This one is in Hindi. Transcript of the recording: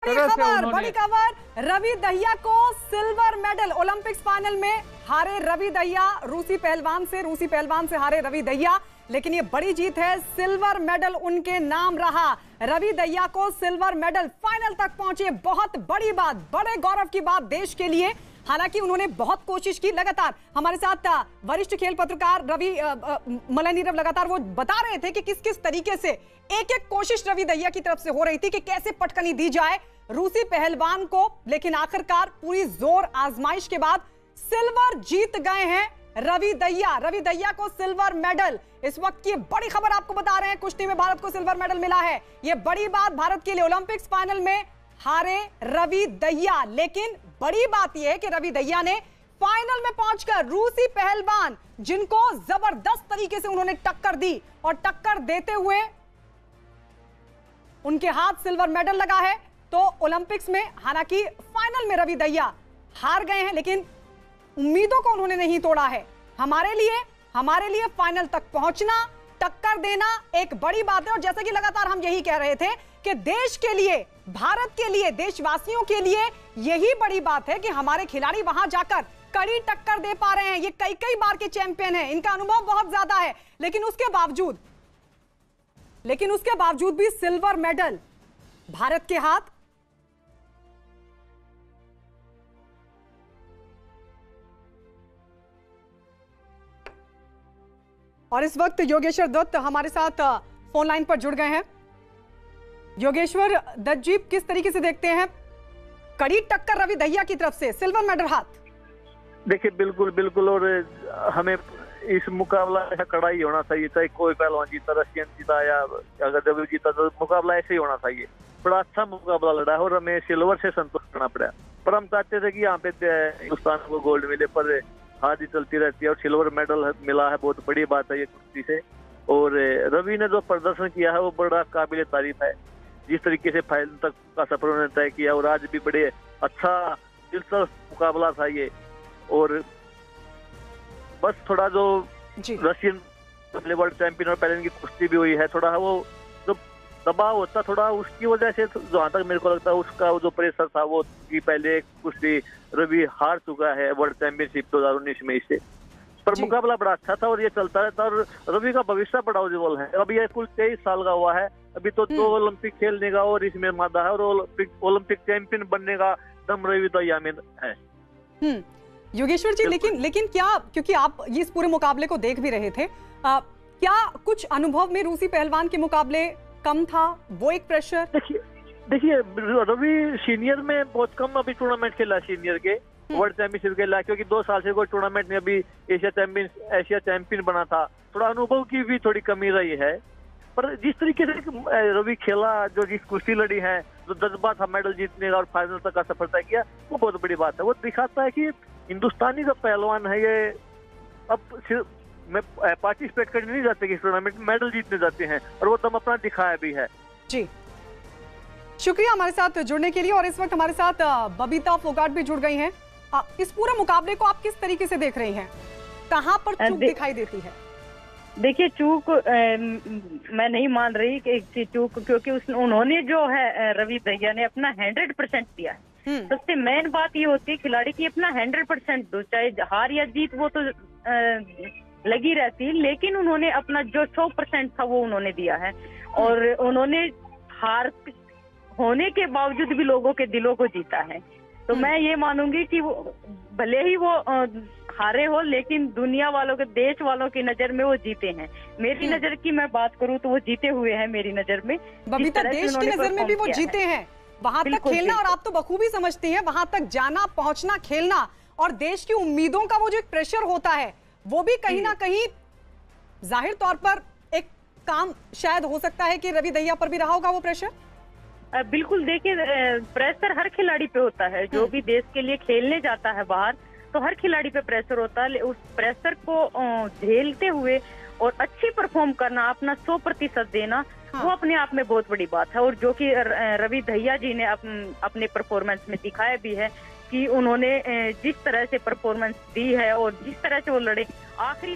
बड़ी खबर, रवि दहिया को सिल्वर मेडल। ओलंपिक्स फाइनल में हारे रवि दहिया, रूसी पहलवान से हारे रवि दहिया, लेकिन ये बड़ी जीत है, सिल्वर मेडल उनके नाम रहा। रवि दहिया को सिल्वर मेडल, फाइनल तक पहुंचे, बहुत बड़ी बात, बड़े गौरव की बात देश के लिए। हालांकि उन्होंने बहुत कोशिश की, लगातार हमारे साथ वरिष्ठ खेल पत्रकार रवि मलय नीरव लगातार वो बता रहे थे कि किस किस तरीके से एक एक कोशिश रवि दहिया की तरफ से हो रही थी कि कैसे पटकनी दी जाए रूसी पहलवान को, लेकिन आखिरकार पूरी जोर आजमाइश के बाद सिल्वर जीत गए हैं रवि दहिया को सिल्वर मेडल। इस वक्त की बड़ी खबर आपको बता रहे हैं, कुश्ती में भारत को सिल्वर मेडल मिला है। यह बड़ी बात भारत के लिए, ओलंपिक्स फाइनल में हारे रवि दहिया, लेकिन बड़ी बात यह है कि रवि दहिया ने फाइनल में पहुंचकर रूसी पहलवान जिनको जबरदस्त तरीके से उन्होंने टक्कर दी और टक्कर देते हुए उनके हाथ सिल्वर मेडल लगा है। तो ओलंपिक्स में हालांकि फाइनल में रवि दहिया हार गए हैं, लेकिन उम्मीदों को उन्होंने नहीं तोड़ा है। हमारे लिए फाइनल तक पहुंचना, टक्कर देना एक बड़ी बात है। और जैसा कि लगातार हम यही कह रहे थे कि देश के लिए, भारत के लिए, देशवासियों के लिए यही बड़ी बात है कि हमारे खिलाड़ी वहां जाकर कड़ी टक्कर दे पा रहे हैं। ये कई बार के चैंपियन हैं, इनका अनुभव बहुत ज्यादा है, लेकिन उसके बावजूद भी सिल्वर मेडल भारत के हाथ। और इस वक्त योगेश्वर दत्त हमारे साथ फोन लाइन पर जुड़ गए हैं। योगेश्वर दत्त जी, किस तरीके से देखते हैं कड़ी टक्कर रवि दहिया की तरफ से, सिल्वर मेडल हाथ? देखिए बिल्कुल, और हमें इस मुकाबला ऐसा कड़ा ही होना चाहिए, चाहे कोई पहलवान जीता, रशियन जीता या अगर रवि जीता, तो मुकाबला ऐसे ही होना चाहिए। बड़ा अच्छा मुकाबला लड़ा है और हमें सिल्वर से संतोष करना पड़ा। पर हम चाहते थे कि यहाँ पे हिंदुस्तान को गोल्ड मिले, पर हार ही चलती रहती है और सिल्वर मेडल मिला है, बहुत बड़ी बात है ये कुश्ती से। और रवि ने जो प्रदर्शन किया है वो बड़ा काबिल तारीफ है, जिस तरीके से फाइनल तक का सफर उन्होंने तय किया, और आज भी बड़े अच्छा दिलचस्प मुकाबला था ये। और बस थोड़ा जो रशियन वर्ल्ड चैंपियन और पहले की कुश्ती भी हुई है, थोड़ा वो जो दबाव होता थोड़ा, उसकी वजह से जहाँ तक मेरे को लगता है उसका जो प्रेशर था वो कि पहले कुश्ती रवि हार चुका है वर्ल्ड चैंपियनशिप 2019 में इससे। पर मुकाबला बड़ा अच्छा था और ये चलता रहता, और रवि का भविष्य बड़ा उज्जवल है। अभी ये कुल 23 साल का हुआ है, अभी तो 2 ओलंपिक खेलने का और इसमें मादा है, और ओलंपिक चैंपियन बनने का दम रवि दहिया में है। योगेश्वर जी, लेकिन क्या, क्योंकि आप इस पूरे मुकाबले को देख भी रहे थे, क्या कुछ अनुभव में रूसी पहलवान के मुकाबले कम था, वो एक प्रेशर? देखिए रवि सीनियर में बहुत कम अभी टूर्नामेंट खेला, सीनियर के वर्ल्ड चैंपियनशिप खेला, क्योंकि 2 साल से कोई टूर्नामेंट में, अभी एशिया चैंपियन बना था, थोड़ा अनुभव की भी थोड़ी कमी रही है। पर जिस तरीके से रवि खेला, जो जिस कुश्ती लड़ी है, जो जज्बा था मेडल जीतने का और फाइनल तक का सफर तय किया, वो बहुत बड़ी बात है। वो दिखाता है कि हिंदुस्तानी जो पहलवान है ये अब में पार्टिसिपेट करने नहीं जाते कि टूर्नामेंट में मेडल जीतने जाते हैं, और वो दम अपना दिखाया भी है। जी, शुक्रिया हमारे साथ जुड़ने के लिए। और इस वक्त हमारे साथ बबीता फोगाट भी जुड़ गई हैं। इस पूरे मुकाबले को आप किस तरीके से देख रही हैं, कहां पर चूक दिखाई देती है? देखिए चूक मैं नहीं मान रही कि चूक, क्योंकि उन्होंने जो है रवि दहिया ने अपना 100% दिया है। सबसे मेन बात ये होती है खिलाड़ी की अपना 100% दो, चाहे हार या जीत वो तो लगी रहती है, लेकिन उन्होंने अपना जो 100% था वो उन्होंने दिया है। और उन्होंने हार होने के बावजूद भी लोगों के दिलों को जीता है। तो मैं ये मानूंगी कि वो भले ही वो हारे हो, लेकिन दुनिया वालों के, देश वालों की नजर में वो जीते हैं। मेरी नजर की मैं बात करूं तो वो जीते हुए हैं मेरी नजर में। बबीता, देश की नजर में भी वो जीते हैं, वहां तक खेलना, और आप तो बखूबी समझती हैं, वहां तक जाना, पहुंचना, खेलना, और देश की उम्मीदों का वो जो एक प्रेशर होता है, वो भी कहीं ना कहीं जाहिर तौर पर एक काम शायद हो सकता है कि रवि दहिया पर भी रहा होगा वो प्रेशर। बिल्कुल, देखिए प्रेशर हर खिलाड़ी पे होता है, जो भी देश के लिए खेलने जाता है बाहर, तो हर खिलाड़ी पे प्रेशर होता है। उस प्रेशर को झेलते हुए और अच्छी परफॉर्म करना, अपना 100% देना, वो अपने आप में बहुत बड़ी बात है। और जो कि रवि दहिया जी ने अपने परफॉर्मेंस में दिखाया भी है कि उन्होंने जिस तरह से परफॉर्मेंस दी है और जिस तरह से वो लड़े, आखिरी